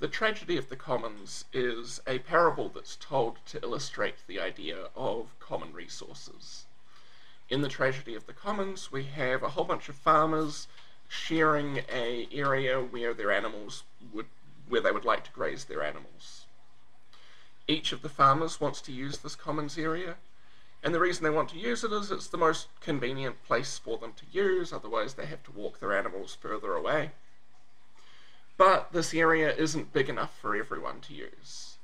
The tragedy of the commons is a parable that's told to illustrate the idea of common resources. In the tragedy of the commons, we have a whole bunch of farmers sharing an area where where they would like to graze their animals. Each of the farmers wants to use this commons area, and the reason they want to use it is it's the most convenient place for them to use, otherwise they have to walk their animals further away. But this area isn't big enough for everyone to use.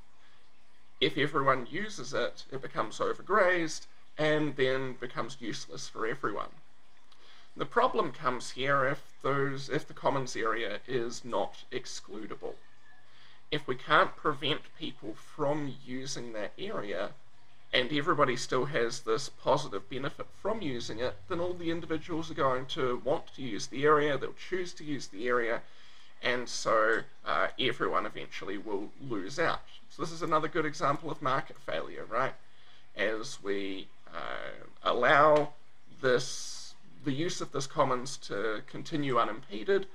If everyone uses it, it becomes overgrazed and then becomes useless for everyone. The problem comes here if the commons area is not excludable. If we can't prevent people from using that area, and everybody still has this positive benefit from using it, then all the individuals are going to want to use the area, they'll choose to use the area, and so everyone eventually will lose out. So this is another good example of market failure, right? As we allow the use of this commons to continue unimpeded,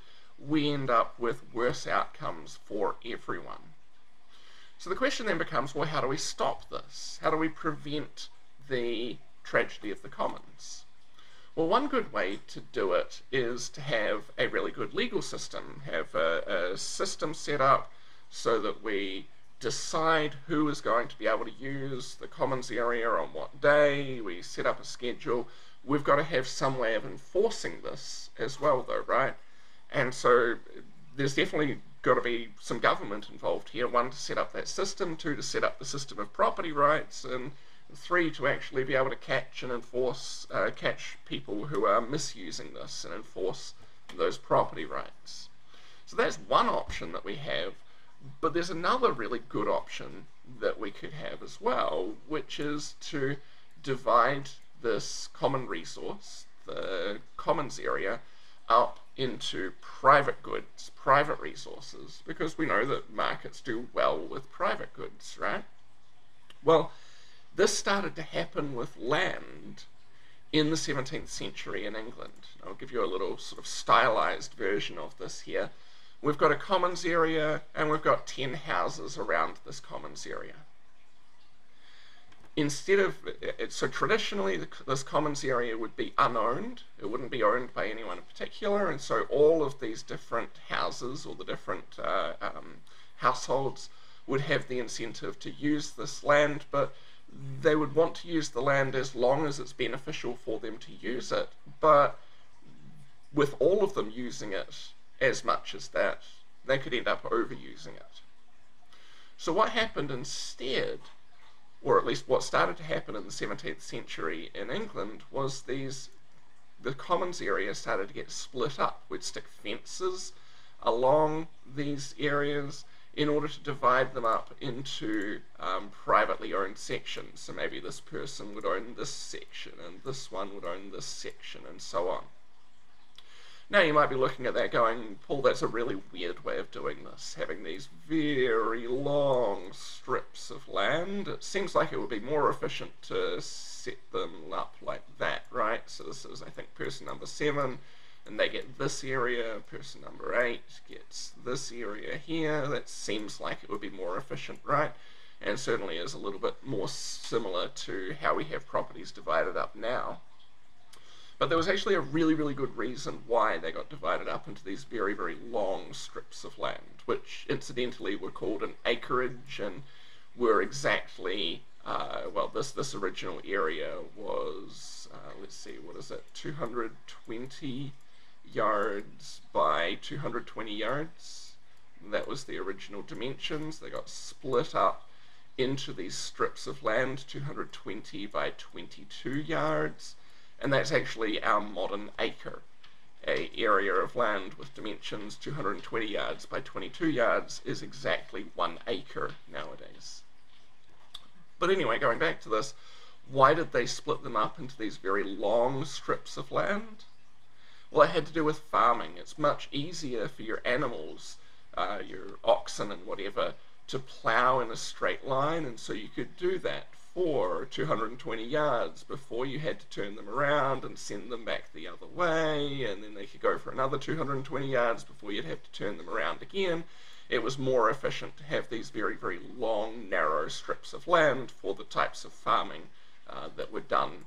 we end up with worse outcomes for everyone. So the question then becomes, well, how do we stop this? How do we prevent the tragedy of the commons? Well, one good way to do it is to have a really good legal system, have a system set up so that we decide who is going to be able to use the commons area on what day, we set up a schedule. We've got to have some way of enforcing this as well though, right? And so there's definitely got to be some government involved here. One, to set up that system, two, to set up the system of property rights, and three, to actually be able to catch and enforce, catch people who are misusing this and enforce those property rights. So that's one option that we have, but there's another really good option that we could have as well, which is to divide this common resource, the commons area, up into private goods, private resources, because we know that markets do well with private goods, right? Well, this started to happen with land in the 17th century in England. I'll give you a little sort of stylized version of this here. We've got a commons area and we've got 10 houses around this commons area. So traditionally this commons area would be unowned, it wouldn't be owned by anyone in particular, and so all of these different houses or the different households would have the incentive to use this land, but they would want to use the land as long as it's beneficial for them to use it, but with all of them using it as much as that, they could end up overusing it. So what happened instead, or at least what started to happen in the 17th century in England, was the commons area started to get split up. We'd stick fences along these areas in order to divide them up into privately owned sections. So maybe this person would own this section and this one would own this section and so on. Now you might be looking at that going, Paul, that's a really weird way of doing this, having these very long strips of land. It seems like it would be more efficient to set them up like that, right? So this is, I think, person number 7, and they get this area. Person number 8 gets this area here. That seems like it would be more efficient, right? And certainly is a little bit more similar to how we have properties divided up now. But there was actually a really, really good reason why they got divided up into these very, very long strips of land, which incidentally were called an acreage and were exactly, well, this original area was, let's see, what is it, 220 yards by 220 yards. That was the original dimensions. They got split up into these strips of land, 220 by 22 yards. And that's actually our modern acre. An area of land with dimensions 220 yards by 22 yards is exactly 1 acre nowadays. But anyway, going back to this, why did they split them up into these very long strips of land? Well, it had to do with farming. It's much easier for your animals, your oxen and whatever, to plow in a straight line, and so you could do that for 220 yards before you had to turn them around and send them back the other way, and then they could go for another 220 yards before you'd have to turn them around again. it was more efficient to have these very, very long, narrow strips of land for the types of farming that were done